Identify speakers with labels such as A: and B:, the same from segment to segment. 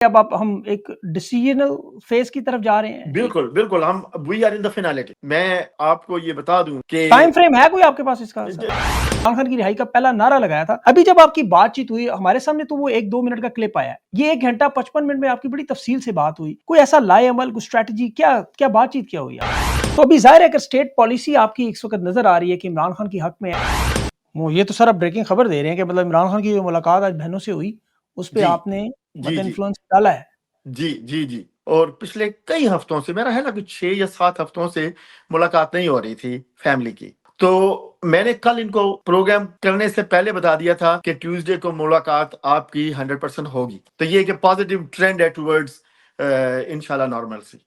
A: अब आप हम एक डिसीजनल फेज की तरफ जा रहे हैं।
B: बिल्कुल बिल्कुल, हम वी आर इन द फिनालिटी। मैं आपको ये बता दूं कि
A: टाइम फ्रेम है कोई आपके पास इसका? इमरान खान की रिहाई का पहला नारा लगाया था। अभी जब आपकी बातचीत हुई हमारे सामने तो वो 1-2 मिनट का क्लिप आया। ये 1 घंटा 55 मिनट में आपकी बड़ी तफसील से बात हुई। कोई ऐसा लाएअमल, कोई स्ट्रेटजी, क्या बातचीत क्या हुई? तो अभी जाहिर है कि स्टेट पॉलिसी आपकी इस वक्त नजर आ रही है कि इमरान खान के हक में है। वो ये तो सर आप ब्रेकिंग खबर दे रहे हैं कि मतलब इमरान खान की जो मुलाकात आज बहनों से हुई उस पे
B: जी
A: आपने
B: जी
A: मतलब
B: जी
A: इन्फ्लुएंस डाला है।
B: जी जी जी। और पिछले कई हफ्तों से, मेरा है ना, कुछ 6 या 7 हफ्तों से मुलाकात नहीं हो रही थी फैमिली की। तो मैंने कल इनको प्रोग्राम करने से पहले बता दिया था कि ट्यूसडे को मुलाकात आपकी 100% होगी। तो ये एक पॉजिटिव ट्रेंड है टुवर्ड्स इंशाल्लाह नॉर्मलसी।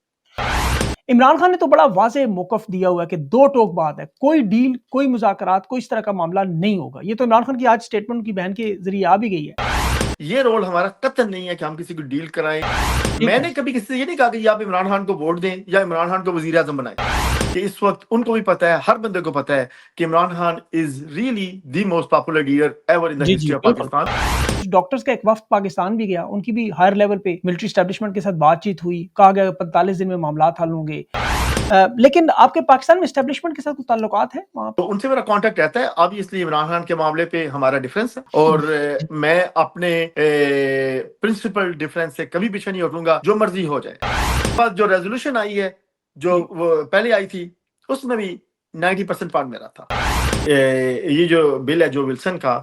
A: इमरान खान ने तो बड़ा वाज़ेह मौक़िफ़ दिया हुआ है कि दो टोक बात है, कोई डील, कोई मुज़ाकरात, कोई इस तरह का मामला नहीं होगा। ये तो इमरान खान की आज स्टेटमेंट उनकी बहन के ज़रिए आ भी गई है।
B: ये रोल हमारा कतई नहीं है कि हम किसी को डील कराएं।
A: ठीक
B: मैंने
A: है।
B: कभी किसी से ये नहीं कहा कि आप इमरान खान को वोट दें या इमरान खान को वजीर आजम बनाएं। कि इस वक्त उनको भी पता है, हर बंदे को पता है कि Imran Khan is really the most popular leader ever in the
A: जी, जी,
B: हिस्ट्री ऑफ
A: बिल्कुल।
B: पाकिस्तान।
A: डॉक्टर्स का एक वफ़्द पाकिस्तान भी गया, उनकी भी हायर लेवल पे मिलिट्री एस्टेब्लिशमेंट के साथ बातचीत हुई, कहा गया 45 दिन में मामलात हल होंगे। लेकिन आपके पाकिस्तान में एस्टेब्लिशमेंट के साथ कोई ताल्लुकात है वहाँ
B: तो
A: पे?
B: उनसे मेरा कांटेक्ट रहता है। अब इसलिए इमरान खान के मामले पे हमारा डिफरेंस है और मैं अपने प्रिंसिपल डिफरेंस से कभी पीछे नहीं हटूंगा, जो मर्जी हो जाए। बस जो रेजोल्यूशन आई है, जो
A: जी।
B: वो पहले आई थी, उसमें भी 90% पार्ट मेरा था। ये जो बिल है जो विल्सन का,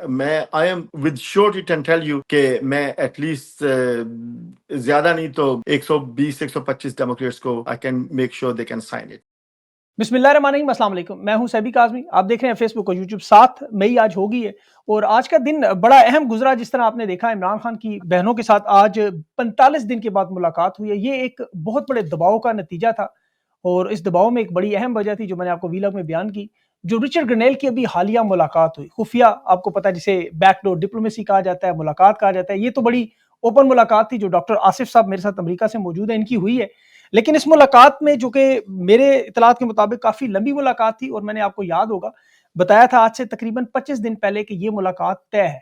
B: मैं I am with surety can tell you कि मैं एटलीस्ट ज्यादा नहीं तो 120-125 डेमोक्रेट्स को I can make sure they can sign it.
A: बिस्मिल्लाहिर्रहमानिर्रहीम, अस्सलाम वालेकुम। मैं हूं सैबी काज़मी। आप देख रहे हैं फेसबुक और यूट्यूब। 7 मई आज होगी है और आज का दिन बड़ा अहम गुजरा। जिस तरह आपने देखा इमरान खान की बहनों के साथ आज 45 दिन के बाद मुलाकात हुई है। ये एक बहुत बड़े दबाव का नतीजा था और इस दबाव में एक बड़ी अहम वजह थी जो मैंने आपको वीलॉग में बयान की। जो रिचर्ड ग्रनेल की अभी हालिया मुलाकात हुई, खुफिया, आपको पता है जिसे बैकडोर डिप्लोमेसी कहा जाता है, मुलाकात कहा जाता है। ये तो बड़ी ओपन मुलाकात थी जो डॉक्टर आसिफ साहब मेरे साथ अमेरिका से मौजूद है, इनकी हुई है। लेकिन इस मुलाकात में जो कि मेरे इत्तलात के मुताबिक काफ़ी लंबी मुलाकात थी और मैंने आपको याद होगा बताया था आज से तकरीबन 25 दिन पहले कि ये मुलाकात तय है।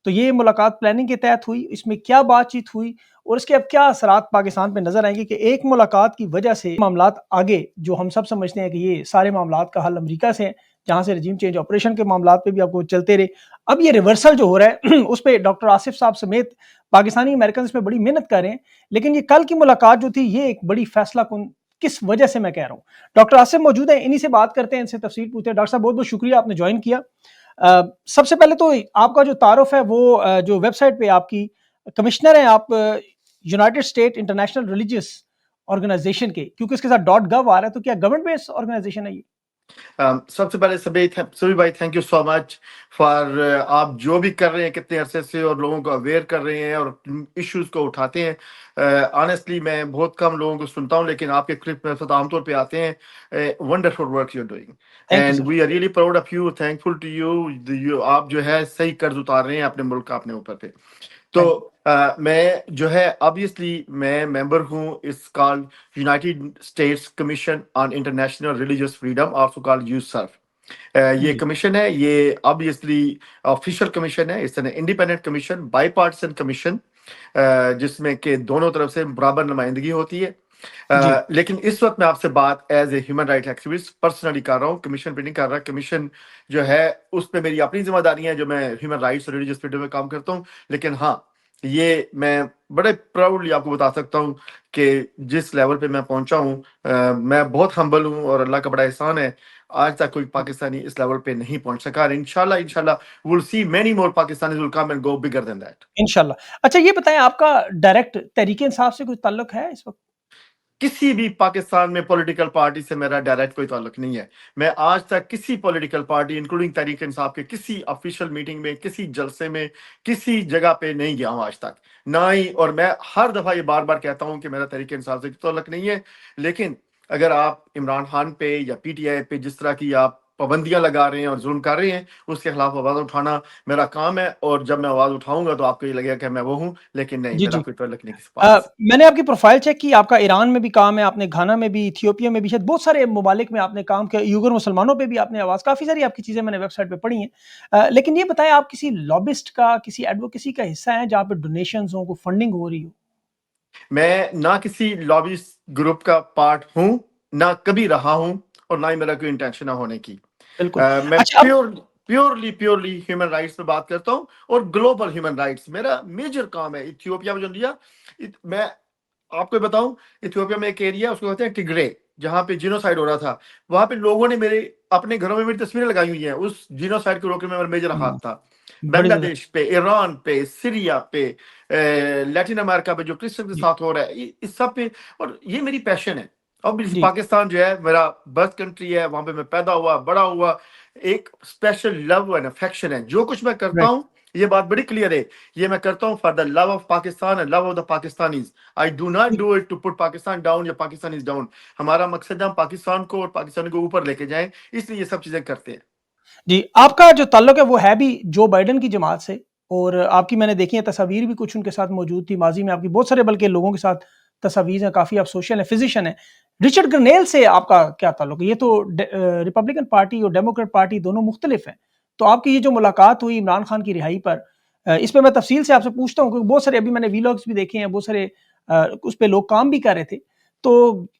A: तो ये मुलाकात प्लानिंग के तहत हुई, इसमें क्या बातचीत हुई और इसके अब क्या असरात पाकिस्तान पे नज़र आएंगे कि एक मुलाकात की वजह से मामलात आगे, जो हम सब समझते हैं कि ये सारे मामलात का हल अमेरिका से है, जहाँ से रजीम चेंज ऑपरेशन के मामलात पे भी आपको चलते रहे। अब ये रिवर्सल जो हो रहा है उस पे डॉक्टर आसिफ साहब समेत पाकिस्तानी अमेरिकन इसमें बड़ी मेहनत कर रहे हैं। लेकिन ये कल की मुलाकात जो थी ये एक बड़ी फैसला कुन, किस वजह से मैं कह रहा हूँ। डॉक्टर आसिफ मौजूद है, इन्हीं से बात करते हैं, इनसे तफसील पूछते हैं। डॉक्टर साहब बहुत बहुत शुक्रिया आपने ज्वाइन किया। सबसे पहले तो आपका जो तारुफ है वो जो वेबसाइट पे आपकी कमिश्नर हैं आप United State International Religious Organization के, क्योंकि इसके साथ .gov आ रहा है, तो क्या गवर्नमेंट बेस्ड ऑर्गेनाइजेशन है ये?
B: सबसे पहले सभी भाई, thank you so much for आप जो भी कर रहे हैं कितने अरसे से और लोगों को अवेयर कर रहे हैं और इश्यूज को उठाते हैं। ऑनेस्टली मैं बहुत कम लोगों को सुनता हूं, लेकिन आपके क्लिप मेरे साथ आमतौर पे आते हैं। Wonderful work you are doing
A: thank you
B: and
A: sir.
B: We are really proud of you, thankful to you. आप जो है सही कर्ज उतार रहे हैं अपने मुल्क का, अपने ऊपर पे। तो
A: थैंक यू।
B: मैं जो है ऑब्वियसली मैं मेंबर हूं इस called United States commission on international religious freedom, also called USCIRF. ये
A: जी।
B: कमीशन है, ये ऑब्वियसली ऑफिशियल कमीशन है। It's an independent commission, bipartisan commission, जिसमें के दोनों तरफ से बराबर नुमाइंदगी होती है।
A: जी।
B: लेकिन इस वक्त मैं आपसे बात as a human right activist personally कर रहा हूँ, कमीशन पे नहीं कर रहा। कमीशन जो है उस पर मेरी अपनी जिम्मेदारी है, जो मैं ह्यूमन राइट्स और रिलीजियस फ्रीडम में काम करता हूँ। लेकिन हाँ, ये मैं बड़े प्राउडली आपको बता सकता हूँ कि जिस लेवल पे मैं पहुंचा हूँ, मैं बहुत हम्बल हूँ और अल्लाह का बड़ा एहसान है। आज तक कोई पाकिस्तानी इस लेवल पे नहीं पहुंच सका। इंशाल्लाह इंशाल्लाह will see many more Pakistanis will come and go bigger than that.
A: इंशाल्लाह। अच्छा ये बताएं, आपका डायरेक्ट तहरीके इंसाफ से कोई ताल्लुक है इस वक्त?
B: किसी भी पाकिस्तान में पॉलिटिकल पार्टी से मेरा डायरेक्ट कोई ताल्लुक नहीं है। मैं आज तक किसी political party including Tehreek Insaf के किसी ऑफिशियल मीटिंग में, किसी जलसे में, किसी जगह पे नहीं गया हूं आज तक, ना ही। और मैं हर दफा ये बार बार कहता हूं कि मेरा तहरीक इंसाफ से ताल्लुक नहीं है। लेकिन अगर आप इमरान खान पे या पीटीआई पे जिस तरह की आप पाबंदियां लगा रहे हैं और जुल्म कर रहे हैं, उसके खिलाफ आवाज उठाना मेरा काम है। और जब मैं आवाज उठाऊंगा तो आपको ये लगेगा कि मैं वो हूँ, लेकिन नहीं,
A: जी,
B: मेरा
A: जी।
B: कोई ताल्लुक नहीं किसी पार्टी से।
A: मैंने आपकी प्रोफाइल चेक की, आपका ईरान में भी काम है, आपने घाना में भी, इथियोपिया में भी, शायद बहुत सारे ममालिक में आपने काम किया, उइगर मुसलमानों पे भी आपने आवाज़, काफ़ी सारी आपकी चीज़ें मैंने वेबसाइट पे पढ़ी हैं। लेकिन ये बताएँ, आप किसी लॉबिस्ट का, किसी एडवोकेसी का हिस्सा हैं जहाँ पे डोनेशंस हों, कोई फंडिंग हो रही हो?
B: मैं ना किसी लॉबिस्ट ग्रुप का पार्ट हूँ, ना कभी रहा हूँ, और ना ही मेरा कोई इंटेंशन है होने की।
A: बिल्कुल।
B: मैं
A: अच्छा, अब
B: प्योरली ह्यूमन राइट्स पे बात करता हूँ, और ग्लोबल ह्यूमन राइट्स मेरा मेजर काम है। इथियोपिया में जो दिया, मैं आपको बताऊं, इथियोपिया में एक एरिया उसको कहते हैं टिग्रे, जहाँ पे जिनोसाइड हो रहा था। वहां पे लोगों ने मेरे अपने घरों में मेरी तस्वीरें लगाई हुई हैं, उस जिनोसाइड को रोकने में मेरा मेजर हाथ
A: हुँ,
B: था।
A: बड़ी ज़्यादा।
B: बांग्लादेश पे, ईरान पे, सीरिया पे, लैटिन अमेरिका पे जो क्रिश्चियन के
A: जी,
B: साथ हो रहा है, इस सब पे। और ये मेरी पैशन है। अब
A: जी,
B: पाकिस्तान जो है मेरा बर्थ कंट्री है, वहां पे मैं पैदा हुआ, बड़ा हुआ। एक स्पेशल लव एंड अफेक्शन है। जो कुछ मैं करता
A: राइट।
B: हूँ, ये बात बड़ी क्लियर है, ये मैं करता हूँ for the love of Pakistan and love of the Pakistanis. I do not
A: जी,
B: do it to put Pakistan down या पाकिस्तानीज डाउन। हमारा मकसद है हम पाकिस्तान को और पाकिस्तान को ऊपर लेके जाएं, इसलिए ये सब चीजें करते हैं।
A: जी, आपका जो ताल्लुक है वो है भी जो बाइडेन की जमात से, और आपकी मैंने देखी है तस्वीर भी कुछ उनके साथ मौजूद थी, माज़ी में आपकी बहुत सारे बल्कि लोगों के साथ तस्वीर हैं, काफ़ी आप सोशल हैं, फिज़िशियन हैं। रिचर्ड ग्रनेल से आपका क्या ताल्लुक है? ये तो रिपब्लिकन पार्टी और डेमोक्रेट पार्टी दोनों मुख्तलिफ हैं। तो आपकी ये जो मुलाकात हुई इमरान खान की रिहाई पर, इस पे मैं तफ़सील से आपसे पूछता हूँ, क्योंकि बहुत सारे अभी मैंने व्लॉग्स भी देखे हैं, बहुत सारे उस पे लोग काम भी कर रहे थे। तो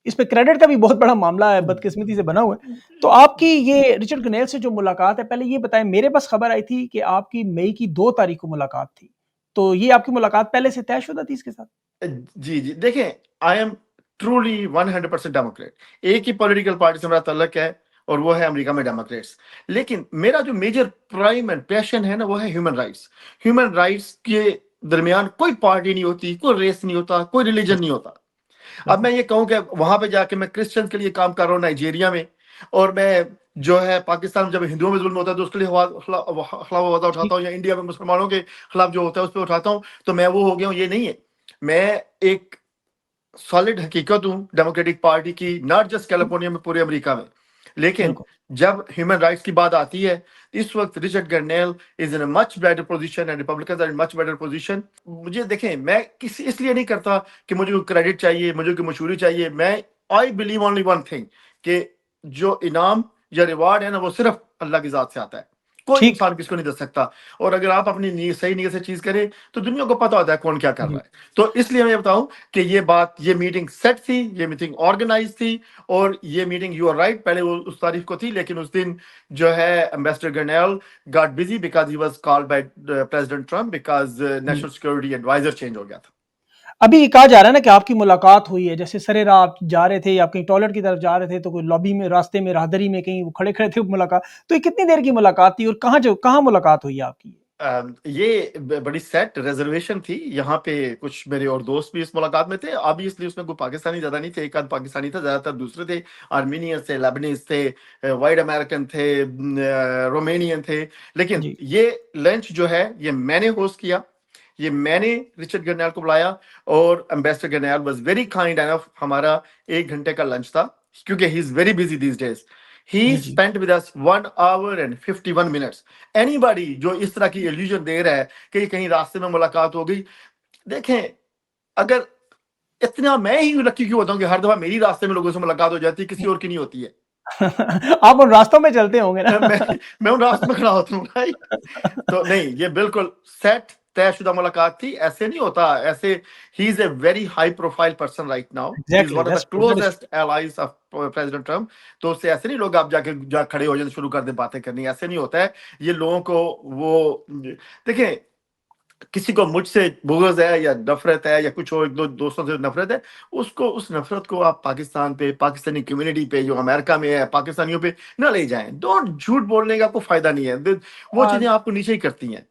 A: इस पे क्रेडिट का भी बहुत बड़ा मामला है, बदकिस्मती से बना हुआ है। तो आपकी ये रिचर्ड ग्रनेल से जो मुलाकात है, पहले ये बताएं, मेरे पास खबर आई थी कि आपकी मई की 2 तारीख को मुलाकात थी। तो ये आपकी मुलाकात पहले से तयशुदा थी इसके साथ?
B: जी, जी। देखें, आई एम ट्रूली 100% डेमोक्रेट। एक ही पॉलिटिकल पार्टी से मेरा ताल्लुक है, और वो है अमेरिका में डेमोक्रेट्स। लेकिन मेरा जो मेजर प्राइम एंड पैशन है ना, वो है ह्यूमन राइट्स। ह्यूमन राइट्स के दरमियान कोई पार्टी नहीं होती, कोई रेस नहीं होता, कोई रिलीजन नहीं होता। अब
A: बिल्कुल।
B: मैं ये कहूँ कि वहां पे जाके मैं क्रिश्चियन के लिए काम कर रहा हूँ नाइजीरिया में, और मैं जो है पाकिस्तान में जब हिंदुओं में जुल्म होता है तो उसके लिए खिलाफ आवाज
A: ठीक।
B: उठाता हूँ, या इंडिया में मुसलमानों के खिलाफ जो होता है उस पर उठाता हूँ, तो मैं वो हो गया हूँ, ये नहीं है। मैं एक सॉलिड हकीकत हूँ डेमोक्रेटिक पार्टी की, नॉट जस्ट कैलिफोर्निया में, पूरे अमेरिका में। लेकिन
A: बिल्कुल।
B: जब ह्यूमन राइट्स की बात आती है, इस वक्त Richard Grenell is in a much better position and Republicans are in much better position. मुझे देखें, मैं किसी इसलिए नहीं करता कि मुझे क्रेडिट चाहिए, मुझे कोई मशहूरी चाहिए। मैं I believe only one thing, कि जो इनाम या रिवार्ड है ना, वो सिर्फ अल्लाह की जात से आता है। कोई
A: ठीक।
B: इंसान किसको नहीं दे सकता। और अगर आप अपनी सही नीयत से चीज करें, तो दुनिया को पता होता है कौन क्या कर
A: जी।
B: रहा है। तो इसलिए मैं बताऊं कि ये मीटिंग सेट थी, ये मीटिंग ऑर्गेनाइज थी, और ये मीटिंग, यू आर राइट, पहले वो उस तारीख को थी, लेकिन उस दिन जो है ambassador Grenell got busy because he was called by president Trump, because
A: जी।
B: नेशनल सिक्योरिटी एडवाइजर चेंज हो गया था।
A: अभी ये कहा जा रहा है ना कि आपकी मुलाकात हुई है, जैसे सरेराह आप जा रहे थे या आप कहीं टॉयलेट की तरफ जा रहे थे, तो कोई लॉबी में, रास्ते में, राहदरी में कहीं वो खड़े-खड़े थे, मुलाकात। तो ये कितनी देर की मुलाकात थी और कहाँ मुलाकात हुई है आपकी?
B: ये बड़ी सेट रिजर्वेशन थी। यहाँ पे कुछ मेरे और दोस्त भी इस मुलाकात में थे। ऑब्वियसली उसमें कोई पाकिस्तानी ज्यादा नहीं थे, एक आध पाकिस्तानी था, ज्यादातर दूसरे थे। आर्मीनियन थे, लेबनीज थे, वाइट अमेरिकन थे, रोमेनियन थे। लेकिन
A: जी,
B: ये लंच जो है, ये मैंने होस्ट किया, ये मैंने रिचर्ड गर्नेल को बुलाया, और ambassador Grenell was very kind enough. हमारा 1 घंटे का लंच था, क्योंकि he is very busy these days. He
A: जी, जी।
B: Spent with us 1 hour and 51 minutes। Anybody जो इस तरह की इल्यूजन दे रहा है कि कहीं रास्ते में मुलाकात हो गई, देखें, अगर इतना मैं ही लकी क्यों होता हूँ कि हर दफा मेरी रास्ते में लोगों से मुलाकात हो जाती है, किसी और की नहीं होती है।
A: आप उन रास्तों में चलते होंगे ना?
B: मैं मैं उन रास्तों में खड़ा होता हूँ, राइट। तो नहीं, ये बिल्कुल सेट तयशुदा मुलाकात थी, ऐसे नहीं होता ऐसे। He is a very high profile person right now, he is
A: exactly,
B: one of the
A: that is
B: closest allies of president Trump. तो उससे ऐसे नहीं लोग आप जा खड़े हो जाते, शुरू कर दे बातें करनी, ऐसे नहीं होता है। ये लोगों को वो, देखें, किसी को मुझसे बुग़्ज़ है या नफ़रत है, या कुछ और एक दो दोस्तों से नफ़रत है, उसको, उस नफ़रत को आप पाकिस्तान पे, पाकिस्तानी कम्युनिटी पे जो अमेरिका में है, पाकिस्तानियों पे ना ले जाएँ। डोंट, झूठ बोलने का कोई फ़ायदा नहीं है। वो
A: ट्रू।
B: चीज़ें आपको नीचे ही करती हैं।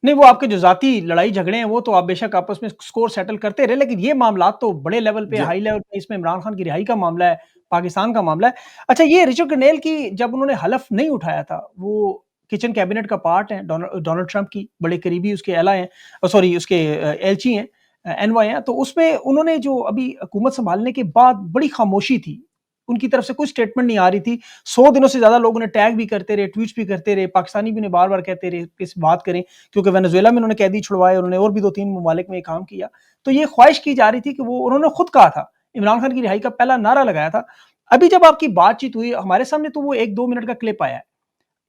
A: नहीं, वो आपके जो ज़ाती लड़ाई झगड़े हैं, वो तो आप बेशक आपस में स्कोर सेटल करते रहे, लेकिन ये मामलात तो बड़े लेवल पे,
B: जी।
A: हाई लेवल पे, इसमें इमरान खान की रिहाई का मामला है, पाकिस्तान का मामला है। अच्छा, ये रिचर्ड ग्रनेल की जब उन्होंने हलफ़ नहीं उठाया था, वो किचन कैबिनेट का पार्ट हैं, डोनाल्ड ट्रंप की बड़े करीबी उसके एला हैं, सॉरी उसके एलची हैं, एनवॉय हैं, तो उसमें उन्होंने जो अभी हुकूमत सँभालने के बाद बड़ी खामोशी थी। उनकी तरफ से कोई स्टेटमेंट नहीं आ रही थी। 100 दिनों से ज़्यादा लोग उन्हें टैग भी करते रहे, ट्वीट्स भी करते रहे, पाकिस्तानी भी उन्हें बार-बार कहते रहे कि इस बात करें, क्योंकि वेनेजुएला में उन्होंने कैदी छुड़वाए, उन्होंने और भी 2-3 ममालिक में ये काम किया। तो ये ख्वाहिश की जा रही थी कि वो उन्होंने खुद कहा था, इमरान खान की रिहाई का पहला नारा लगाया था। अभी जब आपकी बातचीत हुई, हमारे सामने तो वो 1-2 मिनट का क्लिप आया है।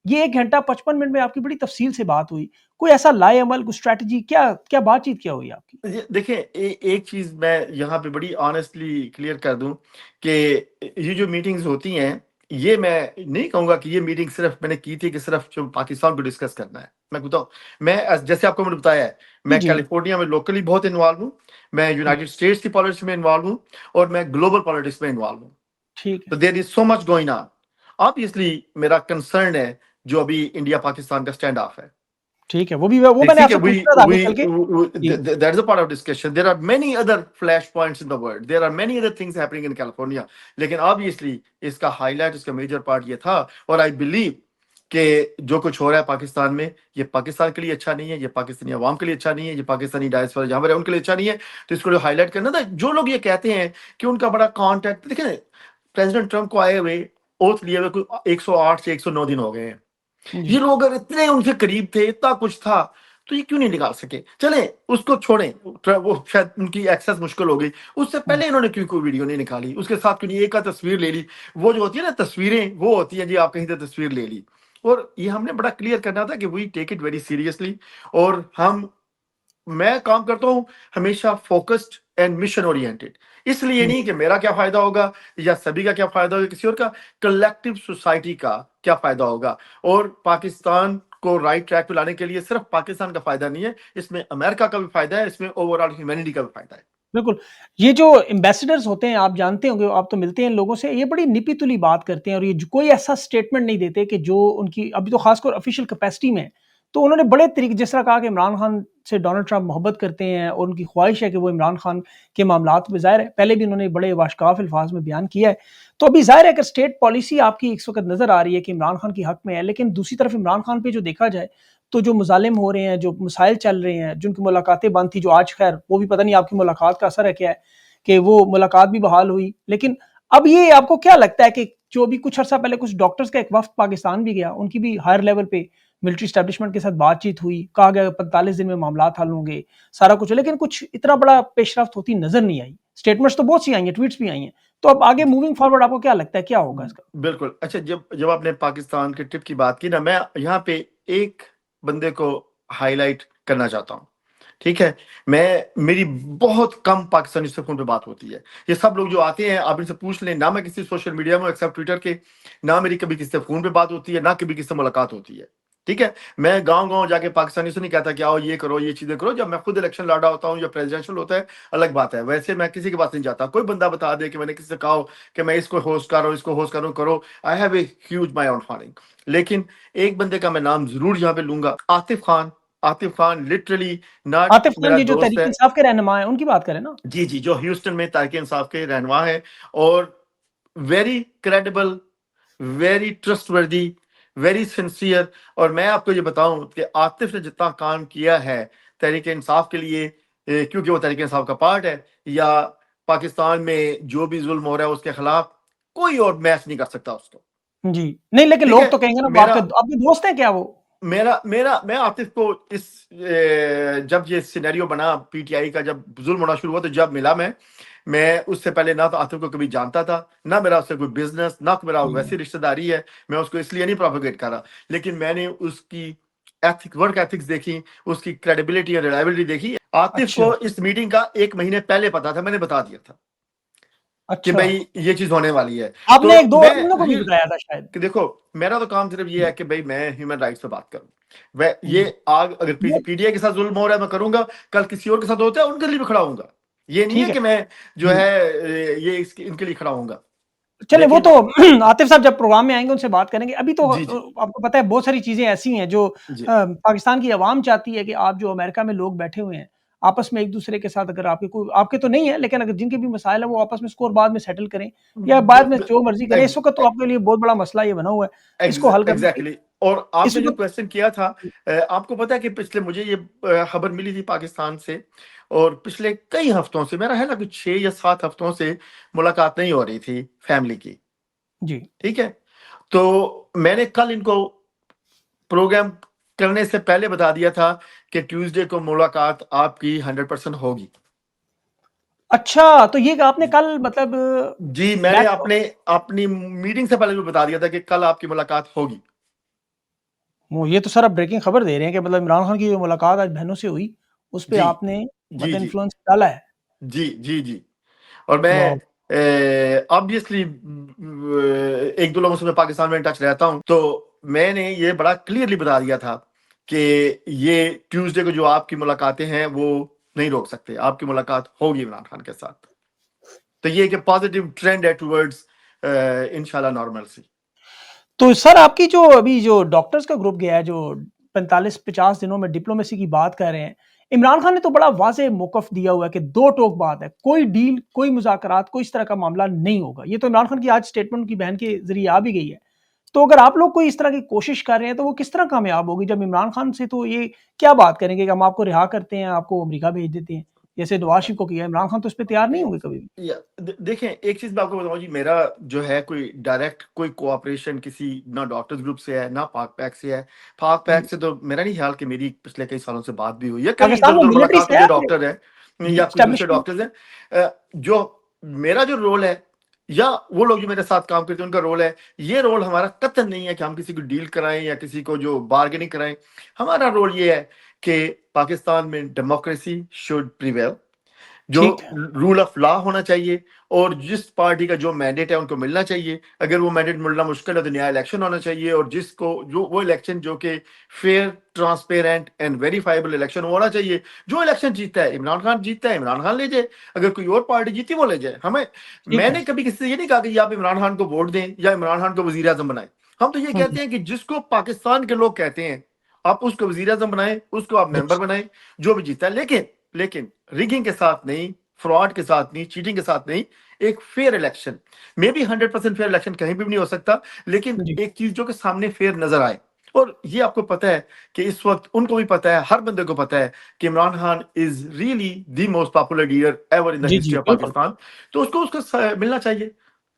A: ये 1 घंटा 55 मिनट में आपकी बड़ी तफ़सील से बात हुई। कोई ऐसा लाएअमल, कोई स्ट्रैटेजी क्या क्या बातचीत क्या हुई आपकी?
B: ये देखिए एक चीज मैं यहाँ पे बड़ी ऑनेस्टली क्लियर कर दूं कि ये जो मीटिंग्स होती हैं, ये मैं नहीं कहूंगा कि ये मीटिंग सिर्फ मैंने की थी कि सिर्फ जो पाकिस्तान को डिस्कस करना है। मैं बताऊं, मैं जैसे आपको मैंने बताया है,
A: जी,
B: मैं
A: जी।
B: कैलिफोर्निया में लोकली बहुत इन्वॉल्व हूँ, मैं
A: जी,
B: यूनाइटेड स्टेट्स की पॉलिटिक्स में इन्वॉल्व हूँ, और मैं ग्लोबल पॉलिटिक्स में इन्वॉल्व हूँ।
A: ठीक है,
B: तो there is so much going on. Obviously मेरा कंसर्न है जो अभी इंडिया पाकिस्तान का स्टैंड ऑफ है।
A: ठीक है। वो मैंने
B: ठीक है,
A: आपसे पूछना था आगे चल के। जी,
B: that is a part of discussion. There are many other flashpoints in the world. There are many other things happening in California. लेकिन obviously इसका highlight, इसका major part ये था, और I believe कि जो कुछ हो रहा है पाकिस्तान में, ये पाकिस्तान के लिए अच्छा नहीं है, ये पाकिस्तानी अवाम के लिए अच्छा नहीं है, ये पाकिस्तानी डायस्पोरा जहाँ पर है उनके लिए अच्छा नहीं है। तो इसको जो हाईलाइट करना था, जो लोग ये कहते हैं कि उनका बड़ा कॉन्टैक्ट, देखिए प्रेसिडेंट ट्रम्प को आए हुए ओथ लिए हुए कोई 108 से 109 दिन हो गए हैं।
A: जी,
B: ये लोग अगर इतने उनके करीब थे, इतना कुछ था, तो ये क्यों नहीं निकाल सके? चले उसको छोड़ें, वो शायद उनकी एक्सेस मुश्किल हो गई, उससे
A: हुँ,
B: पहले इन्होंने क्यों कोई वीडियो नहीं निकाली, उसके साथ क्यों नहीं एक आध तस्वीर ले ली? वो जो होती है ना तस्वीरें, वो होती है जी आप कहीं से तस्वीर ले ली। और ये हमने बड़ा क्लियर करना था कि we take it very seriously, और हम मैं काम करता हूँ हमेशा फोकस्ड एंड मिशन ओरिएंटेड। इसलिए
A: हुँ,
B: नहीं कि मेरा क्या फायदा होगा या सभी का क्या फायदा होगा, किसी और का, कलेक्टिव सोसाइटी का क्या फायदा होगा। और पाकिस्तान को राइट ट्रैक पे लाने के लिए सिर्फ पाकिस्तान का फायदा नहीं है, इसमें अमेरिका का भी फायदा है, इसमें ओवरऑल ह्यूमैनिटी का भी फायदा है।
A: बिल्कुल। ये जो एम्बेसडर्स होते हैं, आप जानते होंगे, आप तो मिलते हैं इन लोगों से, ये बड़ी निपी-तुली बात करते हैं और ये ज कोई ऐसा स्टेटमेंट नहीं देते कि जो उनकी अभी तो ख़ासकर ऑफ़िशियल कैपेसिटी में है। तो उन्होंने बड़े तरीके जिस तरह कहा कि इमरान खान से डोनाल्ड ट्रम्प मोहब्बत करते हैं और उनकी ख़्वाहिश है कि वो इमरान खान के मामलात में ज़ाहिर है, पहले भी उन्होंने बड़े वाशकाफ़ अल्फ़ाज़ में बयान किया है। तो अभी ज़ाहिर है अगर स्टेट पॉलिसी आपकी इस वक़्त नज़र आ रही है कि इमरान खान के हक़ में है, लेकिन दूसरी तरफ इमरान खान पे जो देखा जाए, तो जो मज़ालिम हो रहे हैं, जो मसाइल चल रहे हैं, जिनकी मुलाकातें बंद थी, जो आज ख़ैर वो भी पता नहीं आपकी मुलाकात का असर है क्या है? कि वो मुलाकात भी बहाल हुई। लेकिन अब ये आपको क्या लगता है कि जो अभी कुछ अर्सा पहले कुछ डॉक्टर्स का एक वफ़्द पाकिस्तान भी गया, उनकी भी हायर लेवल पे मिलिट्री एस्टेब्लिशमेंट के साथ बातचीत हुई, कहा गया 45 दिन में मामलात हल होंगे, सारा कुछ, लेकिन कुछ इतना बड़ा पेशरफ्त होती नज़र नहीं आई। स्टेटमेंट्स तो बहुत सी आई हैं, ट्वीट्स भी आई हैं। तो अब आगे मूविंग फॉरवर्ड आपको क्या लगता है, क्या होगा इसका?
B: बिल्कुल। अच्छा, जब जब आपने पाकिस्तान के ट्रिप की बात की ना, मैं यहाँ पे एक बंदे को हाइलाइट करना चाहता हूँ। ठीक है? मेरी बहुत कम पाकिस्तानी से फ़ोन पे बात होती है। ये सब लोग जो आते हैं, आप इनसे पूछ लें, ना मैं किसी सोशल मीडिया में एक्सेप्ट ट्विटर के, ना मेरी कभी किसी से फ़ोन पे बात होती है, ना कभी किसी से मुलाकात होती है। ठीक है? मैं गाँव-गाँव जाके पाकिस्तानी से नहीं कहता कि आओ ये करो, ये चीज़ें करो। जब मैं खुद इलेक्शन लड़ रहा होता हूँ या प्रेसिडेंशियल होता है, अलग बात है। वैसे मैं किसी के पास नहीं जाता। कोई बंदा बता दे कि मैंने किसी से कहा हो कि मैं इसको होस्ट कर रहा हूँ, इसको होस्ट कर रहा हूँ, करो। I have a huge my own following. लेकिन एक बंदे का मैं नाम ज़रूर यहाँ पे लूँगा, आतिफ़ खान। आतिफ़ खान लिटरली नॉट
A: आतिफ खान
B: मेरा
A: जी जो
B: दोस्त है।
A: तहरीक-ए-इंसाफ के रहनुमा हैं, उनकी बात करें ना?
B: जी, जी, जो ह्यूस्टन में तहरीक-ए-इंसाफ के रहनुमा हैं, और very credible, very trustworthy, very sincere. और मैं आपको ये बताऊँ कि आतिफ़ ने जितना काम किया है तहरीक-ए-इंसाफ के लिए, क्योंकि वो तहरीक-ए-इंसाफ का पार्ट है, या पाकिस्तान में जो भी ज़ुल्म हो रहा है उसके खिलाफ, कोई और मैच नहीं कर सकता उसको।
A: जी। नहीं, लेकिन
B: ठीक
A: लोग
B: है?
A: तो कहेंगे ना वो
B: मेरा
A: आपके आपके दोस्त हैं क्या वो?
B: मेरा मेरा मैं आतिफ को इस जब ये सिनेरियो बना पीटीआई का, जब जुल्म होना शुरू हुआ, तो जब मिला मैं उससे पहले ना तो आतिफ को कभी जानता था, ना मेरा उससे कोई बिजनेस, ना मेरा
A: हुँ,
B: वैसी रिश्तेदारी है। मैं उसको इसलिए नहीं प्रोपेगेट कर रहा, लेकिन मैंने उसकी वर्क एथिक्स देखी, उसकी क्रेडिबिलिटी और रिलायबिलिटी देखी। आतिफ
A: अच्छा,
B: को इस मीटिंग का 1 महीने पहले पता था, मैंने बता दिया था कि
A: अच्छा।
B: भाई ये चीज होने वाली है।
A: आपने
B: तो
A: 1-2 और
B: मैं
A: बंदों को भी बताया था शायद।
B: कि देखो, मेरा तो काम सिर्फ ये है कि भाई मैं ह्यूमन राइट्स पे बात करूं। वह ये
A: जी,
B: आग अगर
A: वो
B: पीटीआई के साथ जुल्म हो रहा है मैं करूंगा, कल किसी और के साथ होता है उनके लिए भी खड़ा होऊंगा। ये नहीं है
A: ठीक है।
B: कि मैं जो
A: जी।
B: है ये इनके लिए खड़ा होऊंगा।
A: चलें वो
B: लेकिन
A: तो आतिफ़ साहब जब प्रोग्राम में आएँगे उनसे बात करेंगे। अभी तो
B: जी, जी,
A: आपको पता है बहुत सारी चीज़ें ऐसी हैं जो
B: जी,
A: पाकिस्तान की अवाम चाहती है कि आप जो अमेरिका में लोग बैठे हुए हैं, आपस में एक-दूसरे के साथ अगर आपके तो नहीं है, लेकिन अगर जिनके भी मसाइल हैं वो आपस में इसको और बाद में सेटल करें या बाद में जो मर्ज़ी करें। इस वक़्त तो आपके लिए बहुत बड़ा मसला ये बना हुआ है, इसको हल करना चाहिए।
B: एग्जैक्टली। और
A: इस
B: आपने जो
A: वक़्त
B: क्वेश्चन किया था, आपको पता है कि पिछले मुझे ये खबर मिली थी पाकिस्तान से, और पिछले कई हफ्तों से, मेरा है ना कुछ 6 या 7 हफ्तों से मुलाकात नहीं हो रही थी फैमिली की।
A: जी।
B: ठीक है? तो मैंने कल इनको प्रोग्राम करने से पहले बता दिया था कि ट्यूसडे को मुलाकात आपकी 100% होगी।
A: अच्छा, तो ये आपने
B: जी,
A: कल मतलब
B: जी, मैंने
A: बैक
B: अपनी मीटिंग से पहले भी बता दिया था कि कल आपकी मुलाकात होगी।
A: वो ये तो सर आप ब्रेकिंग खबर दे रहे हैं कि मतलब इमरान खान की जो मुलाकात आज बहनों से हुई, उस पे
B: जी,
A: आपने
B: जी,
A: मतलब
B: जी,
A: इन्फ्लुएंस डाला है।
B: जी, जी, जी। और मैं
A: वाह!
B: ऑब्वियसली 1-2 लोगों से मैं पाकिस्तान में इन टच रहता हूँ, तो मैंने ये बड़ा क्लियरली बता दिया था कि ये ट्यूसडे को जो आपकी मुलाकातें हैं, वो नहीं रोक सकते। आपकी मुलाकात होगी इमरान खान के साथ। तो ये एक पॉजिटिव ट्रेंड है टुवर्ड्स इंशाल्लाह नॉर्मलसी।
A: तो सर आपकी जो अभी जो डॉक्टर्स का ग्रुप गया है जो 45-50 दिनों में डिप्लोमेसी की बात कर रहे हैं, इमरान खान ने तो बड़ा वाज़ेह मौक़िफ़ दिया हुआ है कि दो टोक बात है, कोई डील, कोई मुज़ाकरात, कोई इस तरह का मामला नहीं होगा। ये तो इमरान खान की आज स्टेटमेंट उनकी बहन के ज़रिए आ भी गई है। तो अगर आप लोग कोई इस तरह की कोशिश कर रहे हैं तो वो किस तरह कामयाब होगी जब इमरान खान से तो ये क्या बात करेंगे कि हम आपको रिहा करते हैं, आपको अमेरिका भेज देते हैं, जैसे नवाज शरीफ को किया, इमरान खान तो इस पे तैयार नहीं होंगे कभी भी।
B: देखें, एक चीज मैं आपको बताऊं जी, मेरा जो है कोई डायरेक्ट कोई कोऑपरेशन किसी ना डॉक्टर्स ग्रुप से है ना पाक पैक से है। पाक पैक
A: जी,
B: से तो मेरा नहीं ख्याल कि मेरी पिछले कई सालों से बात भी हुई है, कई
A: पाकिस्तान
B: इधर
A: में
B: उधर
A: मिलिट्री
B: मुलाकात
A: से है
B: होती है,
A: आपने?
B: डॉक्टर है
A: जी,
B: या कोई दूसरे
A: एस्टेब्लिशमेंट
B: डॉक्टर्स हैं। जो मेरा जो रोल है या वो लोग जो मेरे साथ काम करते हैं उनका रोल है, ये रोल हमारा कतई नहीं है कि हम किसी को डील कराएं या किसी को जो बार्गेनिंग कराएं। हमारा रोल ये है कि पाकिस्तान में डेमोक्रेसी शुड प्रिवेल, जो
A: ठीक है।
B: रूल ऑफ लॉ होना चाहिए, और जिस पार्टी का जो मैंडेट है उनको मिलना चाहिए। अगर वो मैंडेट मिलना मुश्किल है तो नया इलेक्शन होना चाहिए, और जिसको जो वो इलेक्शन जो कि fair, transparent and verifiable election होना चाहिए। जो इलेक्शन जीतता है, इमरान खान जीतता है, इमरान खान ले जाए। अगर कोई और पार्टी जीती वो ले जाए। हमें,
A: ठीक है।
B: मैंने कभी किसी से ये नहीं कहा कि आप इमरान खान को वोट दें या इमरान खान को वजीर आजम बनाए। हम तो ये
A: हुँ,
B: कहते हैं कि जिसको पाकिस्तान के लोग कहते हैं, आप उसको वजीर आजम बनाए, उसको आप मेंबर
A: अच्छा,
B: बनाए, जो भी जीता है। लेकिन रिगिंग के साथ नहीं, फ्रॉड के साथ नहीं, चीटिंग के साथ नहीं। एक fair election, may be 100% fair election कहीं भी नहीं हो सकता, लेकिन
A: जी।
B: एक चीज जो कि सामने फेयर नजर आए। और ये आपको पता है कि इस वक्त उनको भी पता है, हर बंदे को पता है कि Imran Khan is really the most popular leader ever in the
A: जी, जी,
B: हिस्ट्री ऑफ
A: बिल्कुल।
B: पाकिस्तान। तो उसको उसको मिलना चाहिए।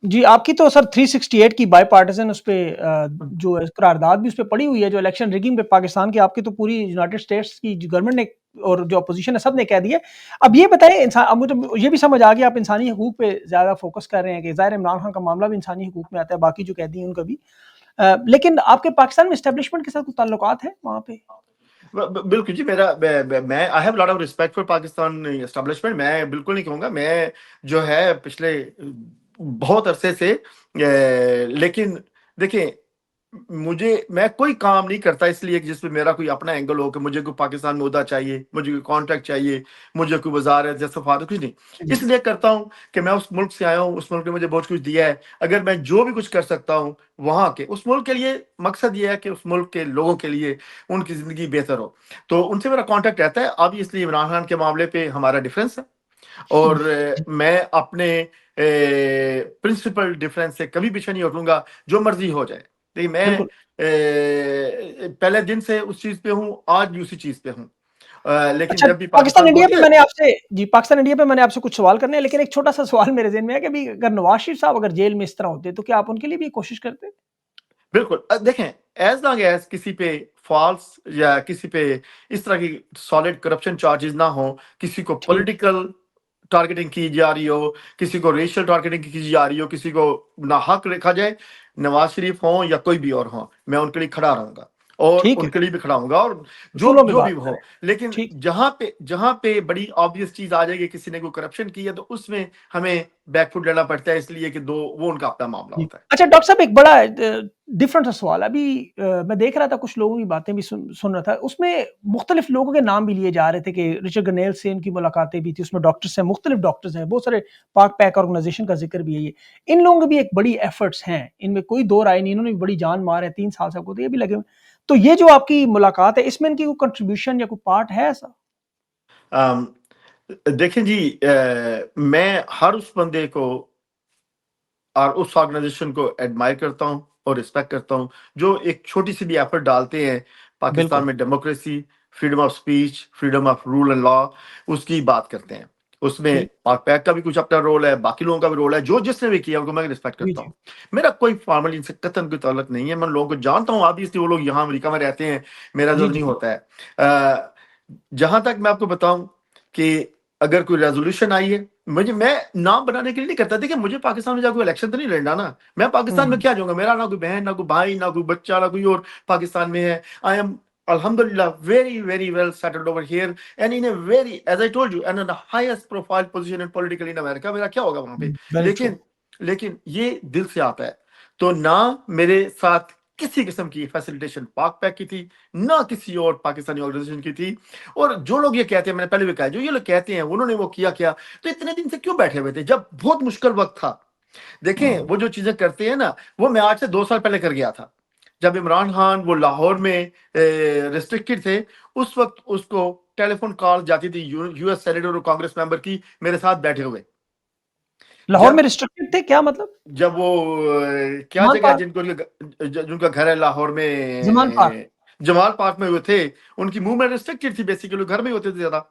A: जी, आपकी तो सर 368 की बायपार्टिज़न उसपे जो है करारदाद भी उसपे पड़ी हुई है, जो इलेक्शन रिगिंग पे पाकिस्तान की आपकी तो पूरी यूनाइटेड स्टेट्स की जो गवर्नमेंट ने और जो अपोज़िशन है सब ने कह दिया। अब ये बताइए अब मुझे ये भी समझ आ गया आप इंसानी हकूक पे ज़्यादा फ़ोकस कर रहे हैं कि ज़ाहिर है इमरान खान का मामला भी इंसानी हकूक में आता है, बाकी जो कैदी हैं उनका भी। लेकिन आपके पाकिस्तान में एस्टेब्लिशमेंट के साथ कोई ताल्लुकात हैं वहाँ पे?
B: बिल्कुल जी, मेरा मैं I have lot of respect for Pakistan establishment. मैं बिल्कुल नहीं कहूंगा, मैं जो है पिछले बहुत अरसे से लेकिन देखिए, मैं कोई काम नहीं करता इसलिए कि जिसमें मेरा कोई अपना एंगल हो कि मुझे कोई पाकिस्तान में उहदा चाहिए, मुझे कोई कॉन्ट्रैक्ट चाहिए, मुझे कोई वजारत या सफारत, कुछ नहीं।
A: जी,
B: इसलिए करता हूँ कि मैं उस मुल्क से आया हूँ, उस मुल्क ने मुझे बहुत कुछ दिया है। अगर मैं जो भी कुछ कर सकता हूँ वहाँ के उस मुल्क के लिए, मकसद ये है कि उस मुल्क के लोगों के लिए उनकी ज़िंदगी बेहतर हो। तो उनसे मेरा कॉन्टैक्ट रहता है। अब इसलिए इमरान खान के मामले पे हमारा डिफरेंस है, और मैं अपने प्रिंसिपल डिफरेंस से कभी पीछे नहीं हटूँगा, जो मर्ज़ी हो जाए। देखिए, मैं
A: बिल्कुल।
B: पहले दिन से उस चीज़ पे हूँ, आज भी उसी चीज़ पे हूँ। लेकिन
A: अच्छा,
B: जब भी
A: पाकिस्तान
B: पाकिस्तान
A: इंडिया
B: होती
A: पे
B: है।
A: मैंने आपसे जी, पाकिस्तान इंडिया पे मैंने आपसे कुछ सवाल करने हैं, लेकिन एक छोटा-सा सवाल मेरे ज़हन में है कि अभी अगर नवाज़ शरीफ साहब अगर जेल में इस तरह होते, तो क्या आप उनके लिए भी कोशिश करते?
B: बिल्कुल, देखें, एज़ लॉन्ग एज़ किसी पे फ़ॉल्स या किसी पे इस तरह की सॉलिड करप्शन चार्जेज़ ना हो, किसी को
A: ठीक,
B: पॉलिटिकल टारगेटिंग की जा रही हो, किसी को रेशियल टारगेटिंग की जा रही हो, किसी को नाहक लिखा जाए, नवाज़ शरीफ हों या कोई भी और हों, मैं उनके लिए खड़ा रहूँगा और
A: ठीक है,
B: उनके लिए भी खड़ा होऊँगा, और जो
A: उसूलों पे
B: जो भी
A: बात कर
B: हो।
A: रहे हैं।
B: लेकिन
A: ठीक।
B: जहाँ पे बड़ी ऑब्वियस चीज़ आ जाएगी, किसी ने कोई करप्शन की है, तो उसमें हमें बैकफुट लेना पड़ता है, इसलिए कि दो वो उनका अपना मामला
A: जी।
B: होता है।
A: अच्छा डॉक्टर साहब एक बड़ा डिफरेंट सा सवाल है। अभी मैं देख रहा था कुछ लोगों की बातें भी सुन रहा था। उसमें मुख्तलिफ लोगों के नाम भी लिए जा रहे थे कि रिचर्ड गनेल से इनकी मुलाकातें भी थी। उसमें डॉक्टर्स हैं, मुख्तलिफ डॉक्टर्स हैं, बहुत सारे पाक पैक ऑर्गेनाइजेशन का ज़िक्र भी है ये। इन लोगों की भी एक बड़ी एफर्ट्स हैं, इनमें कोई दो राय नहीं। इन्होंने भी बड़ी जान मार है, 3 साल से आपको तो ये भी लगे हुए हैं। तो ये जो आपकी मुलाकात है, इसमें इनकी कोई कंट्रीब्यूशन या कोई पार्ट है ऐसा?
B: अम, देखें जी, मैं हर उस बंदे को और उस ऑर्गेनाइजेशन को एडमायर करता हूँ और रिस्पेक्ट करता हूँ, जो एक छोटी सी भी एफर्ट डालते हैं पाकिस्तान
A: बिल्कुल।
B: में democracy, freedom of speech, freedom of rule and law, उसकी बात करते हैं। उसमें
A: ठीक।
B: पाक पैक का भी कुछ अपना रोल है, बाकी लोगों का भी रोल है, जो जिसने भी किया उनको मैं रिस्पेक्ट
A: जी,
B: करता
A: जी।
B: हूँ। मेरा कोई फॉर्मली इनसे कतन कोई ताल्लुक नहीं है, मैं लोगों को जानता हूँ, ऑब्वियसली वो लोग यहाँ अमेरिका में रहते हैं, मेरा
A: जी,
B: जो नहीं
A: जी।
B: होता है। जहां तक मैं आपको बताऊं कि अगर कोई रेजोल्यूशन आई है, मुझे मैं नाम बनाने के लिए नहीं करता। देखिए मुझे पाकिस्तान में जाकर इलेक्शन तो नहीं लड़ना ना, मैं पाकिस्तान में
A: हुँ,
B: क्या जाऊंगा, मेरा ना कोई बहन, ना कोई भाई, ना कोई बच्चा, ना कोई और पाकिस्तान में है। I am alhamdulillah very well settled over here and in a very, as I told you, and on the highest profile position in political in America। मेरा क्या होगा वहां पे?
A: Very true.
B: लेकिन ये दिल से आता है। तो ना मेरे साथ किसी किस्म की फैसिलिटेशन पाक पैक की थी, ना किसी और पाकिस्तानी ऑर्गेनाइजेशन की थी। और जो लोग ये कहते हैं, मैंने पहले भी कहा, जो ये लोग कहते हैं उन्होंने वो किया क्या, तो इतने दिन से क्यों बैठे हुए थे जब बहुत मुश्किल वक्त था? देखें
A: हुँ।
B: वो जो चीजें करते हैं ना, वो मैं आज से 2 साल पहले कर गया था, जब इमरान खान वो लाहौर में रिस्ट्रिक्टेड थे। उस वक्त उसको टेलीफोन कॉल जाती थी यूएस सेनेटर और कांग्रेस मेंबर की, मेरे साथ बैठे हुए।
A: लाहौर में
B: जब
A: रिस्ट्रिक्टेड थे क्या मतलब?
B: जब वो क्या
A: जमान
B: जगह है
A: पार्क?
B: जिनको जिनका घर है लाहौर
A: जमान पार्क।
B: में, जमाल पार्क में हुए थे। उनकी मूवमेंट रिस्ट्रिक्टेड थी, बेसिकली घर में ही होते थे ज्यादा।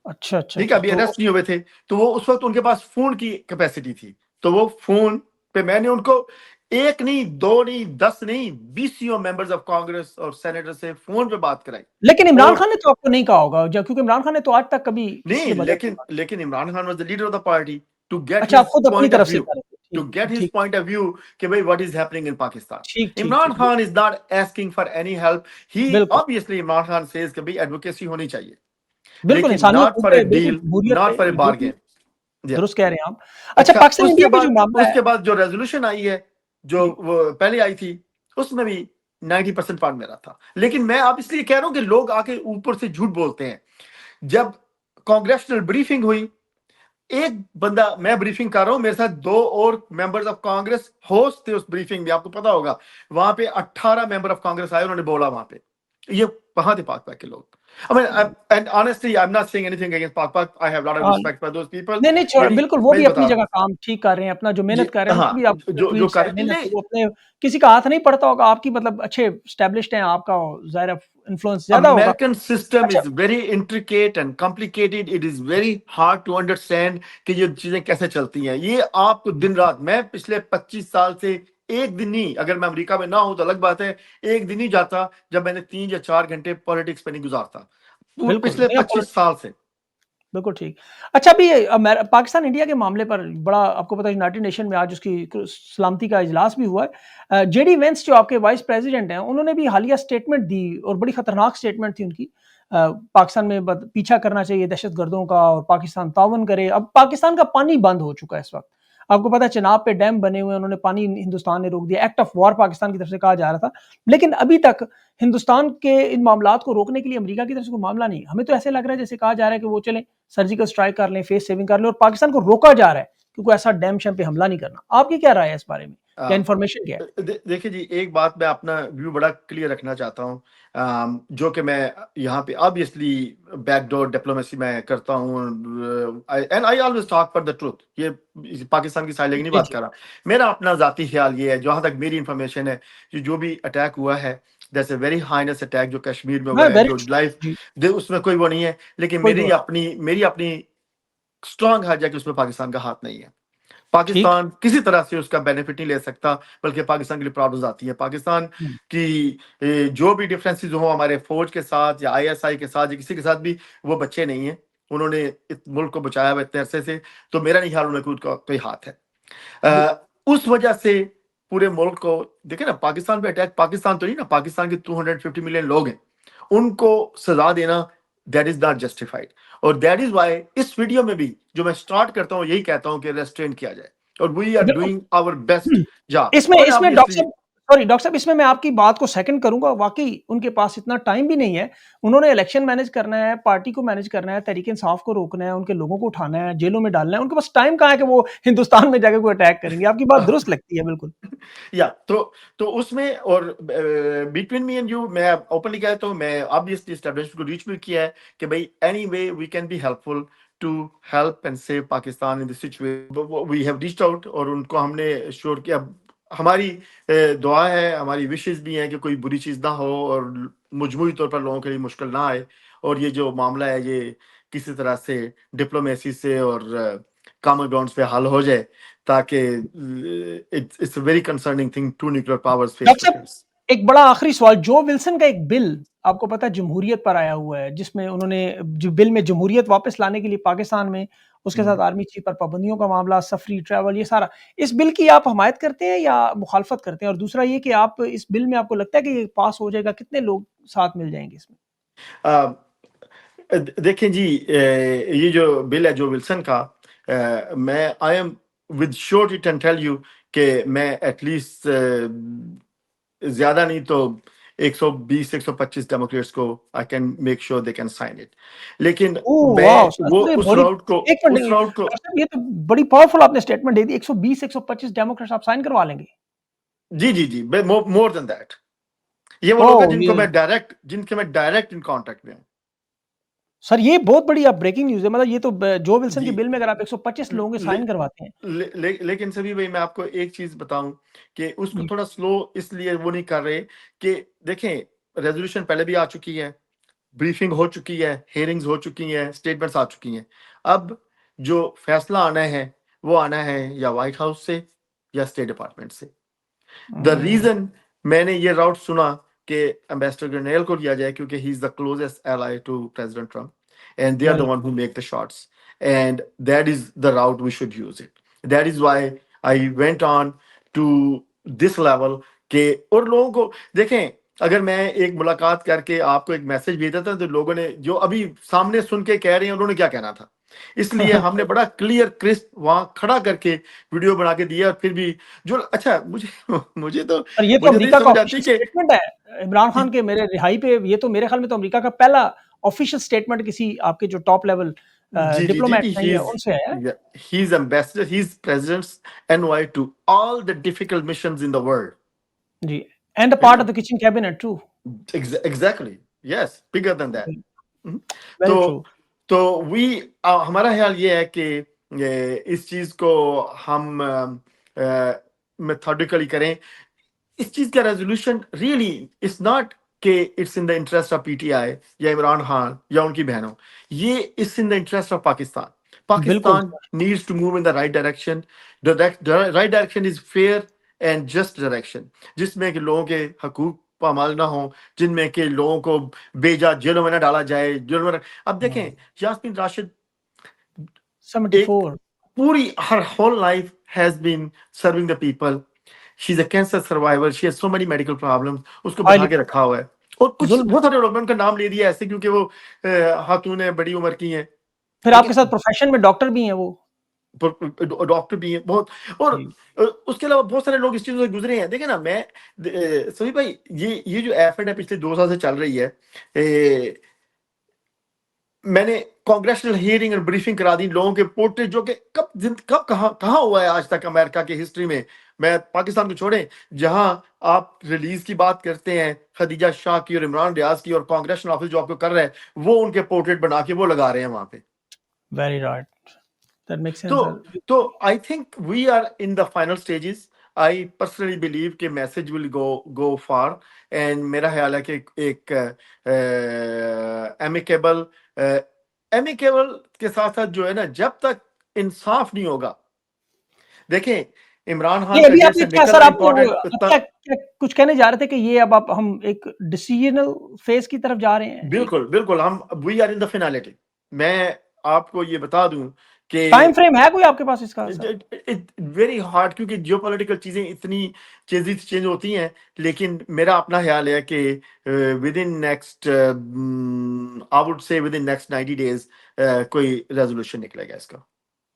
A: अच्छा, अच्छा,
B: ठीक है,
A: अच्छा।
B: अभी
A: तो
B: अरेस्ट नहीं हुए थे। तो वो उस वक्त उनके पास फोन की कैपेसिटी थी, तो वो फोन पे मैंने उनको एक नहीं, दो नहीं, 10 नहीं, 20 मेंबर्स ऑफ कांग्रेस और सेनेटर से फोन पे बात कराई।
A: लेकिन इमरान
B: और
A: खान ने तो आपको नहीं कहा होगा ज क्योंकि इमरान खान ने तो आज तक कभी किसी
B: नहीं,
A: के बगैर नहीं कहा।
B: लेकिन Imran Khan was the leader of the party, to get
A: अच्छा, आप
B: हिज
A: खुद अपनी
B: पॉइंट ऑफ
A: तरफ से
B: व्यू,
A: कर रहे थे।
B: टू
A: ठीक,
B: गेट हिज
A: ठीक,
B: पॉइंट ऑफ व्यू कि भाई what is happening in Pakistan.
A: ठीक, ठीक,
B: इमरान
A: ठीक।
B: Khan is not asking for any help. He
A: बिल्कुल,
B: ऑब्वियसली इमरान खान सेज कि भाई एडवोकेसी होनी चाहिए,
A: बिल्कुल
B: लेकिन
A: इंसानियत
B: नॉट फॉर ए
A: पे बिल्कुल
B: डील,
A: जमहूरियत
B: नॉट
A: पे
B: फॉर ए
A: बिल्कुल
B: बार्गेन। या
A: दुरुस्त कह रहे हैं आप। अच्छा,
B: अच्छा,
A: पाकिस्तान इंडिया का जो मामला है।
B: उसके बाद जो रेजोल्यूशन आई है, जो
A: जी,
B: वो पहले आई थी, उसमें भी 90% पार्ट मेरा था। लेकिन मैं अब इसलिए कह रहा हूं कि लोग आके ऊपर से झूठ बोलते हैं। जब कांग्रेसनल ब्रीफिंग हुई, एक बंदा, मैं ब्रीफिंग कर रहा हूं, मेरे साथ 2 और मेंबर्स ऑफ कांग्रेस होस्ट थे उस ब्रीफिंग में, आपको पता होगा। वहां पे 18 मेंबर ऑफ कांग्रेस आए, उन्होंने बोला वहां पे, ये वहां थे पाक पाक के लोग। I mean, and honestly, I'm not saying anything against Pak Pak. I have a lot of
A: हाँ,
B: respect for those people.
A: नहीं, नहीं छोड़
B: मेरी
A: बिल्कुल वो
B: मैं
A: भी
B: बता
A: अपनी
B: रहा
A: जगह
B: हूँ
A: काम ठीक कर रहे हैं, अपना जो
B: जी।
A: मेहनत कर रहे हैं,
B: हाँ,
A: उनकी भी आपकी जो
B: जो
A: ट्वीट्स है,
B: कर
A: मेहनत
B: नहीं,
A: है, वो अपने किसी का हाथ नहीं पड़ता होगा, आपकी मतलब अच्छे एस्टेब्लिश्ड हैं, आपका ज़ाहिर है इन्फ्लुएंस ज़्यादा होगा।
B: American system
A: अच्छा,
B: is very intricate and complicated. It is very hard to understand कि ये चीजें कैसे चलती हैं। ये आपको दिन रात, मैं पिछले 25 साल से एक दिन नहीं, अगर मैं अमेरिका में ना हूं तो अलग बात है, एक दिन ही जाता जब मैंने 3 या 4 घंटे पॉलिटिक्स पे नहीं गुजारता,
A: बिल्कुल,
B: पिछले
A: नहीं आप
B: 25 साल से।
A: बिल्कुल ठीक। अच्छा अभी पाकिस्तान इंडिया के मामले पर बड़ा आपको पता है यूनाइटेड नेशन में आज उसकी सलामती का इजलास भी हुआ है। जेडी वेंस जो आपके वाइस प्रेसिडेंट हैं, उन्होंने भी हालिया स्टेटमेंट दी और बड़ी खतरनाक स्टेटमेंट थी उनकी। पाकिस्तान में पीछा करना चाहिए दहशतगर्दों का और पाकिस्तान ताउन करे। अब पाकिस्तान का पानी बंद हो चुका है इस वक्त। आपको पता है चिनाब पे डैम बने हुए हैं, उन्होंने पानी हिंदुस्तान ने रोक दिया। एक्ट ऑफ वॉर पाकिस्तान की तरफ से कहा जा रहा था, लेकिन अभी तक हिंदुस्तान के इन मामलात को रोकने के लिए अमेरिका की तरफ से कोई मामला नहीं। हमें तो ऐसे लग रहा है जैसे कहा जा रहा है कि वो चले सर्जिकल स्ट्राइक कर लें, फेस सेविंग कर लें, और पाकिस्तान को रोका जा रहा है क्योंकि ऐसा डैम शैम पे हमला नहीं करना। आपकी क्या राय है इस बारे में? क्या इन्फॉर्मेशन क्या है?
B: देखिए जी, एक बात मैं अपना व्यू बड़ा क्लियर रखना चाहता हूँ, जो कि मैं यहाँ पे ऑब्वियसली बैकडोर डिप्लोमेसी में करता हूँ, and I always talk for the truth. ये पाकिस्तान की साइड लेके नहीं
A: जी,
B: बात
A: जी।
B: कर रहा। मेरा अपना जाती ख्याल ये है, जहाँ तक मेरी इंफॉर्मेशन है, कि जो भी अटैक हुआ है, that's a very heinous attack जो कश्मीर में हुआ
A: हाँ,
B: है,
A: वेरी
B: जो
A: ट्रू।
B: लाइफ,
A: जी,
B: उसमें कोई वो नहीं है। लेकिन
A: कोई दो
B: मेरी अपनी स्ट्रांग हाथ है कि उसमें पाकिस्तान का हाथ नहीं है।
A: ठीक।
B: पाकिस्तान किसी तरह से उसका बेनिफिट नहीं ले सकता, बल्कि पाकिस्तान के लिए प्रॉब्लम्स आती है। पाकिस्तान
A: हुँ,
B: की जो भी डिफरेंसेस हो हमारे फौज के साथ या आईएसआई के साथ या किसी के साथ भी, वो बच्चे नहीं है। उन्होंने इस मुल्क को बचाया हुआ इतने अरसे से, तो मेरा नहीं ख्याल उनमें कोई हाथ है।
A: बिल्कुल।
B: उस वजह से पूरे मुल्क को देखे ना, पाकिस्तान पे अटैक, पाकिस्तान तो नहीं ना, पाकिस्तान के 250 मिलियन लोग हैं, उनको सजा देना, दैट इज नॉट जस्टिफाइड। और दैट इज वाई इस वीडियो में भी जो मैं स्टार्ट करता हूँ, यही कहता हूँ कि रेस्ट्रेन किया जाए, और वी आर
A: बिल्कुल।
B: Doing our best
A: hmm,
B: job.
A: इसमें
B: और
A: इसमें डॉक्टर
B: ऑब्वियसली
A: साहब सॉरी डॉक्टर साहब, इसमें मैं आपकी बात को सेकंड करूँगा। वाक़ई उनके पास इतना टाइम भी नहीं है। उन्होंने इलेक्शन मैनेज करना है, पार्टी को मैनेज करना है, तहरीक-ए-इंसाफ को रोकना है, उनके लोगों को उठाना है, जेलों में डालना है। उनके पास टाइम कहाँ है कि वो हिंदुस्तान में जाके कोई अटैक करेंगे। आपकी बात दुरुस्त लगती है बिल्कुल।
B: या उसमें, और बिटवीन मी एंड यू, मैं ओपनली कहता हूँ, मैं ऑब्वियसली एस्टैब्लिशमेंट को रीच भी किया है कि भाई any way we can be helpful to help and save Pakistan in this situation, we have reached out, और उनको हमने श्योर किया। हमारी दुआ है, हमारी विशेष भी हैं कि कोई बुरी चीज़ ना हो और मजमूई तौर पर लोगों के लिए मुश्किल ना आए। और ये जो मामला है, ये किसी तरह से डिप्लोमेसी से और कॉमन ग्राउंड्स पे हल हो जाए, ताकि it's a very concerning thing, two nuclear powers face
A: doctor
B: to
A: साहब,
B: फेस।
A: एक बड़ा आखिरी सवाल, जो विल्सन का एक बिल आपको पता है जमहूरियत पर आया हुआ है, जिसमें उन्होंने जो बिल में जमहूरियत वापस लाने के लिए पाकिस्तान में उसके साथ आर्मी चीफ पर पाबंदियों का मामला, सफरी ट्रैवल, ये सारा, इस बिल की आप हमायत करते हैं या मुखालफत करते हैं? और दूसरा ये कि आप इस बिल में आपको लगता है कि ये पास हो जाएगा, कितने लोग साथ मिल जाएंगे इसमें?
B: देखें जी, ये जो बिल है जो विल्सन का, मैं I am with sure it can tell you कि मैं एटलीस्ट ज्यादा नहीं तो 120 125 डेमोक्रेट्स को I can make sure they can sign it, लेकिन
A: ओह वाओ!
B: मैं वो
A: तो ये
B: उस
A: बड़ी,
B: राउट को
A: एक मिनट,
B: उस राउट को
A: डॉक्टर साहब ये तो बड़ी पावरफुल आपने स्टेटमेंट दे दी, 120 125 डेमोक्रेट्स आप साइन करवा लेंगे?
B: जी जी जी, मोर देन दैट। ये वो लोग हैं
A: ओह! ये
B: जिनके मैं डायरेक्ट इन कांटेक्ट में हूँ।
A: सर ये बहुत बड़ी अब ब्रेकिंग न्यूज़ है, मतलब ये तो जो विल्सन
B: जी,
A: के बिल में अगर आप 125 लोगों के
B: ले,
A: साइन करवाते हैं।
B: लेकिन सभी भाई, मैं आपको एक चीज बताऊं कि उसको
A: जी।
B: थोड़ा स्लो इसलिए वो नहीं कर रहे कि देखें, रेजोल्यूशन पहले भी आ चुकी है, ब्रीफिंग हो चुकी है, हियरिंग्स हो चुकी हैं, स्टेटमेंट्स आ चुकी हैं। अब जो फैसला आना है वो आना है या व्हाइट हाउस से या स्टेट डिपार्टमेंट से। द
A: हम्म,
B: रीजन मैंने ये राउट सुना कि एम्बेसडर ग्रेनेल को दिया जाए, क्योंकि he is the closest ally to president Trump and they are the
A: very
B: one who make the shots, and that is the route we should use it. That is why I went on to this level के, और लोगों को देखें, अगर मैं एक मुलाकात करके आपको एक मैसेज भेज देता तो लोगों ने जो अभी सामने सुन के कह रहे हैं उन्होंने क्या कहना था, इसलिए हमने बड़ा क्लियर क्रिस्प वहां खड़ा करके वीडियो बना के दिया। और फिर भी जो अच्छा मुझे मुझे तो
A: और ये तो
B: मुझे नहीं
A: अमेरिका का
B: समझ आती
A: ऑफिशियल स्टेटमेंट है इमरान खान
B: कि
A: के मेरे रिहाई पे, ये तो मेरे ख्याल में तो अमेरिका का पहला ऑफिशियल स्टेटमेंट किसी आपके जो टॉप लेवल
B: जी जी जी
A: डिप्लोमेट
B: जी,
A: हैं या उनसे आया है।
B: he's ambassador, he's president's envoy to all the difficult missions in the world.
A: जी, एंड द पार्ट ऑफ
B: बिल्कुल,
A: the kitchen cabinet too.
B: exactly, yes, bigger than that. Hmm,
A: very true.
B: तो we हमारा ख्याल ये है कि इस चीज को हम मेथोडिकली करें। इस चीज का रेजोल्यूशन रियली इट्स नॉट कि it's in the interest of PTI या इमरान खान या उनकी बहनों, ये it's in the interest of Pakistan.
A: बिल्कुल
B: Pakistan
A: sir.
B: Needs to move in the right direction. The right direction is fair and just direction, जिसमें कि लोगों के हकूक पामाल ना हो, जिनमें कि लोगों को बेजा जेलों में ना डाला जाए, जेलों में। अब देखें, यास्मीन राशिद एक
A: 74।
B: पूरी her whole life has been serving the people. She is a cancer survivor, she has so many medical problems, उसको
A: हाईली
B: बिठा के रखा हुआ है। और कुछ
A: जुल्म।
B: बहुत सारे लोगों ने उनका नाम ले दिया ऐसे क्योंकि वो खातून है, बड़ी उम्र की हैं,
A: फिर
B: ठीक
A: आपके
B: है,
A: साथ प्रोफेशन में डॉक्टर भी हैं वो।
B: डॉक्टर भी हैं बहुत। और
A: जी।
B: उसके अलावा बहुत सारे लोग इस चीजों से गुजरे हैं। देखे ना, मैं सभी भाई, ये जो एफर्ट है पिछले 2 साल से चल रही है, मैंने कांग्रेशनल हियरिंग और ब्रीफिंग करा दी लोगों के पोर्ट्रेट, जो कि कब कहाँ हुआ है आज तक अमेरिका की हिस्ट्री में। मैं पाकिस्तान को छोड़े, जहां आप रिलीज की बात करते हैं खदीजा शाह की और इमरान रियाज की, और कांग्रेशनल ऑफिस जो आपको कर रहा है वो उनके पोर्ट्रेट बना के वो लगा रहे हैं वहां पे।
A: वेरी राइट, दैट मेक्स
B: तो
A: sense sir.
B: I think we are in the final stages. I personally believe कि message will go far, and मेरा ख्याल है कि एक एमिकेबल एमिकेबल के साथ साथ जो है ना, जब तक इंसाफ नहीं होगा, देखें, इमरान
A: ये
B: खान का
A: अभी
B: जेल
A: आपने
B: से
A: क्या सर,
B: निकलना
A: आपने वो
B: इंपॉर्टेंट।
A: आप क्या कुछ कहने जा रहे थे कि ये अब आप हम एक डिसीजनल फेज की तरफ जा रहे हैं एक
B: बिल्कुल बिल्कुल, हम वी आर इन द फिनालिटी। मैं आपको ये बता दूं कि
A: टाइम फ्रेम है कोई आपके पास इसका सर?
B: वेरी हार्ड, क्योंकि जियो पॉलिटिकल चीजें इतनी तेजी से चेंज होती हैं। लेकिन मेरा अपना ख्याल है कि with in next I would say with in next 90 days कोई रेजोल्यूशन निकलेगा इसका।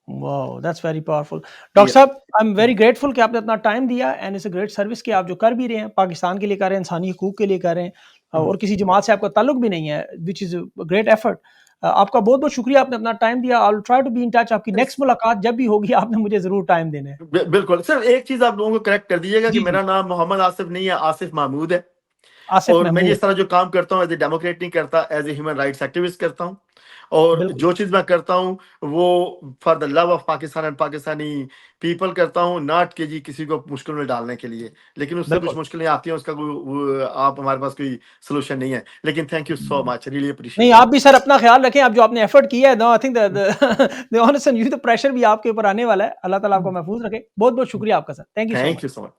A: Wow, that's very powerful. Doctor साहब, आई एम वेरी ग्रेटफुल कि आपने अपना टाइम दिया, and it's a great service कि आप जो कर भी रहे हैं पाकिस्तान के लिए कर रहे हैं, इंसानी हकूक के लिए कर रहे हैं, और किसी जमात से आपका ताल्लुक भी नहीं है, which is a great effort. आपका बहुत बहुत शुक्रिया, आपने अपना टाइम दिया। I will try to be in touch. आपकी नेक्स्ट मुलाकात जब भी होगी आपने मुझे ज़रूर टाइम देना है।
B: बिल्कुल सर, एक चीज आप लोगों को करेक्ट कर दीजिएगा कि
A: जी, जी।
B: मेरा नाम मोहम्मद आसिफ नहीं है, आसिफ महमूद है।
A: आसिफ
B: और मैं ये
A: महमूद।
B: सारा जो काम करता हूँ एज ए डेमोक्रेट नहीं करता, as a human rights activist करता हूँ। और
A: बिल्कुल।
B: जो चीज़ मैं करता हूँ वो for the love of Pakistan and Pakistani people करता हूँ, नॉट कि जी किसी को मुश्किल में डालने के लिए। लेकिन उससे कुछ
A: बिल्कुल।
B: मुश्किलें आती हैं, उसका आप हमारे पास कोई सोल्यूशन नहीं है। लेकिन thank you so much, really
A: नहीं,
B: अप्रिशिएट
A: आप
B: इट।
A: भी सर अपना ख्याल रखें। आप जो आपने एफर्ट किया है, no I think the honest and you, the pressure भी आपके ऊपर आने वाला है। अल्लाह ताला आपको महफूज रखे। बहुत बहुत शुक्रिया आपका sir. Thank you so
B: thank
A: much.
B: You so much.